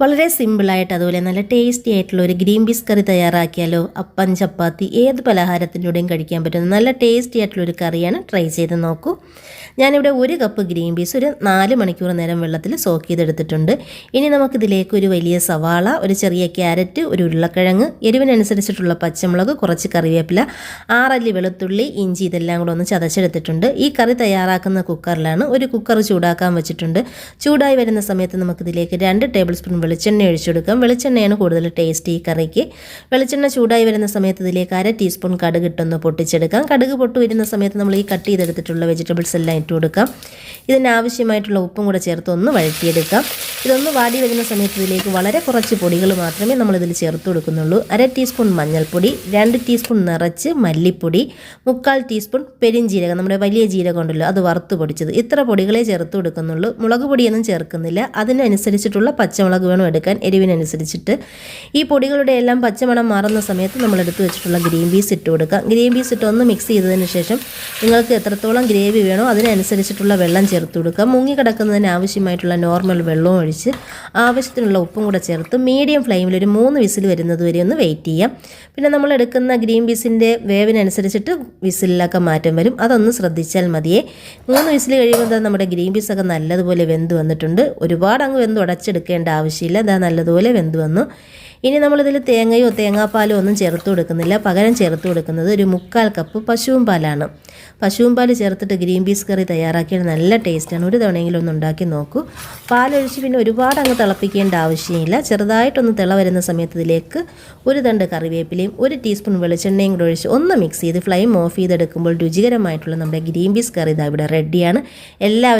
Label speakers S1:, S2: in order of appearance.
S1: വളരെ സിമ്പിളായിട്ട് അതുപോലെ നല്ല ടേസ്റ്റി ആയിട്ടുള്ള ഒരു ഗ്രീൻ പീസ് കറി തയ്യാറാക്കിയാലോ അപ്പം ചപ്പാത്തി ഏത് പലഹാരത്തിലൂടെയും കഴിക്കാൻ പറ്റുന്ന നല്ല ടേസ്റ്റി ആയിട്ടുള്ള ഒരു കറിയാണ്. ട്രൈ ചെയ്ത് നോക്കൂ. ഞാനിവിടെ 1 കപ്പ് ഗ്രീൻ പീസ് ഒരു 4 മണിക്കൂർ നേരം വെള്ളത്തിൽ സോക്ക് ചെയ്തെടുത്തിട്ടുണ്ട്. ഇനി നമുക്കിതിലേക്ക് ഒരു വലിയ സവാള, ഒരു ചെറിയ ക്യാരറ്റ്, ഒരു ഉരുളക്കിഴങ്ങ്, എരിവിനനുസരിച്ചിട്ടുള്ള പച്ചമുളക്, കുറച്ച് കറിവേപ്പില, 6 അല്ലി വെളുത്തുള്ളി, ഇഞ്ചി ഇതെല്ലാം കൂടെ ഒന്ന് ചതച്ചെടുത്തിട്ടുണ്ട്. ഈ കറി തയ്യാറാക്കുന്ന കുക്കറിലാണ്. ഒരു കുക്കർ ചൂടാക്കാൻ വെച്ചിട്ടുണ്ട്. ചൂടായി വരുന്ന സമയത്ത് നമുക്കിതിലേക്ക് 2 ടേബിൾ സ്പൂൺ വെളിച്ചെണ്ണ ഒഴിച്ചെടുക്കാം. വെളിച്ചെണ്ണയാണ് കൂടുതൽ ടേസ്റ്റ് ഈ കറിക്ക്. വെളിച്ചെണ്ണ ചൂടായി വരുന്ന സമയത്ത് ഇതിലേക്ക് 1/2 ടീസ്പൂൺ കടുക് ഇട്ടൊന്ന് പൊട്ടിച്ചെടുക്കാം. കടുക് പൊട്ട് വരുന്ന സമയത്ത് നമ്മൾ ഈ കട്ട് ചെയ്തെടുത്തിട്ടുള്ള വെജിറ്റബിൾസ് എല്ലാം ഇട്ട് കൊടുക്കാം. ഇതിനാവശ്യമായിട്ടുള്ള ഉപ്പും കൂടെ ചേർത്ത് ഒന്ന് വഴറ്റിയെടുക്കാം. ഇതൊന്ന് വാടി വരുന്ന സമയത്ത് ഇതിലേക്ക് വളരെ കുറച്ച് പൊടികൾ മാത്രമേ നമ്മളിതിൽ ചേർത്ത് കൊടുക്കുന്നുള്ളൂ. 1/2 ടീസ്പൂൺ മഞ്ഞൾപ്പൊടി, 2 ടീസ്പൂൺ നിറച്ച് മല്ലിപ്പൊടി, 3/4 ടീസ്പൂൺ പെരിഞ്ജീരകം, നമ്മുടെ വലിയ ജീരകം ഉണ്ടല്ലോ അത് വറുത്ത് പൊടിച്ചത്, ഇത്ര പൊടികളെ ചേർത്ത് കൊടുക്കുന്നുള്ളൂ. മുളക് പൊടിയൊന്നും ചേർക്കുന്നില്ല. അതിനനുസരിച്ചിട്ടുള്ള പച്ചമുളക് വേണം എടുക്കാൻ, എരിവിനനുസരിച്ചിട്ട്. ഈ പൊടികളുടെ എല്ലാം പച്ചമണം മാറുന്ന സമയത്ത് നമ്മൾ എടുത്ത് വെച്ചിട്ടുള്ള ഗ്രീൻ പീസ് ഇട്ട് കൊടുക്കാം. ഗ്രീൻ പീസ് ഇട്ട് ഒന്ന് മിക്സ് ചെയ്തതിന് ശേഷം നിങ്ങൾക്ക് എത്രത്തോളം ഗ്രേവി വേണോ അതിനനുസരിച്ചിട്ടുള്ള വെള്ളം ചേർത്ത് കൊടുക്കാം. മുങ്ങി കിടക്കുന്നതിന് ആവശ്യമായിട്ടുള്ള നോർമൽ വെള്ളവും ഒഴിച്ച് ആവശ്യത്തിനുള്ള ഉപ്പും കൂടെ ചേർത്ത് മീഡിയം ഫ്ലെയിമിൽ ഒരു 3 വിസിൽ വരുന്നത് വരെ ഒന്ന് വെയിറ്റ് ചെയ്യാം. പിന്നെ നമ്മൾ എടുക്കുന്ന ഗ്രീൻ പീസിൻ്റെ വേവിനനുസരിച്ചിട്ട് വിസിലൊക്കെ മാറ്റം വരും, അതൊന്ന് ശ്രദ്ധിച്ചാൽ മതിയേ. 3 വിസിൽ കഴിയുമ്പോൾ നമ്മുടെ ഗ്രീൻ പീസൊക്കെ നല്ലതുപോലെ വെന്ത് വന്നിട്ടുണ്ട്. ഒരുപാട് അങ്ങ് വെന്ത് ഉടച്ചെടുക്കേണ്ട ആവശ്യമില്ല. ഇതാ നല്ലതുപോലെ വെന്ത് വന്നു. ഇനി നമ്മളിതിൽ തേങ്ങയോ തേങ്ങാപ്പാലോ ഒന്നും ചേർത്ത് കൊടുക്കുന്നില്ല. പകരം ചേർത്ത് കൊടുക്കുന്നത് ഒരു 3/4 കപ്പ് പശുവും പാലാണ്. പശുവും പാൽ ചേർത്തിട്ട് ഗ്രീൻ പീസ് കറി തയ്യാറാക്കിയാൽ നല്ല ടേസ്റ്റാണ്. ഒരു തവണയെങ്കിലും ഒന്ന് ഉണ്ടാക്കി നോക്കൂ. പാലൊഴിച്ച് പിന്നെ ഒരുപാട് അങ്ങ് തിളപ്പിക്കേണ്ട ആവശ്യമില്ല. ചെറുതായിട്ടൊന്ന് തിള വരുന്ന സമയത്ത് ഇതിലേക്ക് ഒരു തണ്ട് കറിവേപ്പിലയും 1 ടീസ്പൂൺ വെളിച്ചെണ്ണയും കൂടെ ഒഴിച്ച് ഒന്ന് മിക്സ് ചെയ്ത് ഫ്ലെയിം ഓഫ് ചെയ്തെടുക്കുമ്പോൾ രുചികരമായിട്ടുള്ള നമ്മുടെ ഗ്രീൻ പീസ് കറി ഇതാ ഇവിടെ റെഡിയാണ്. എല്ലാവരും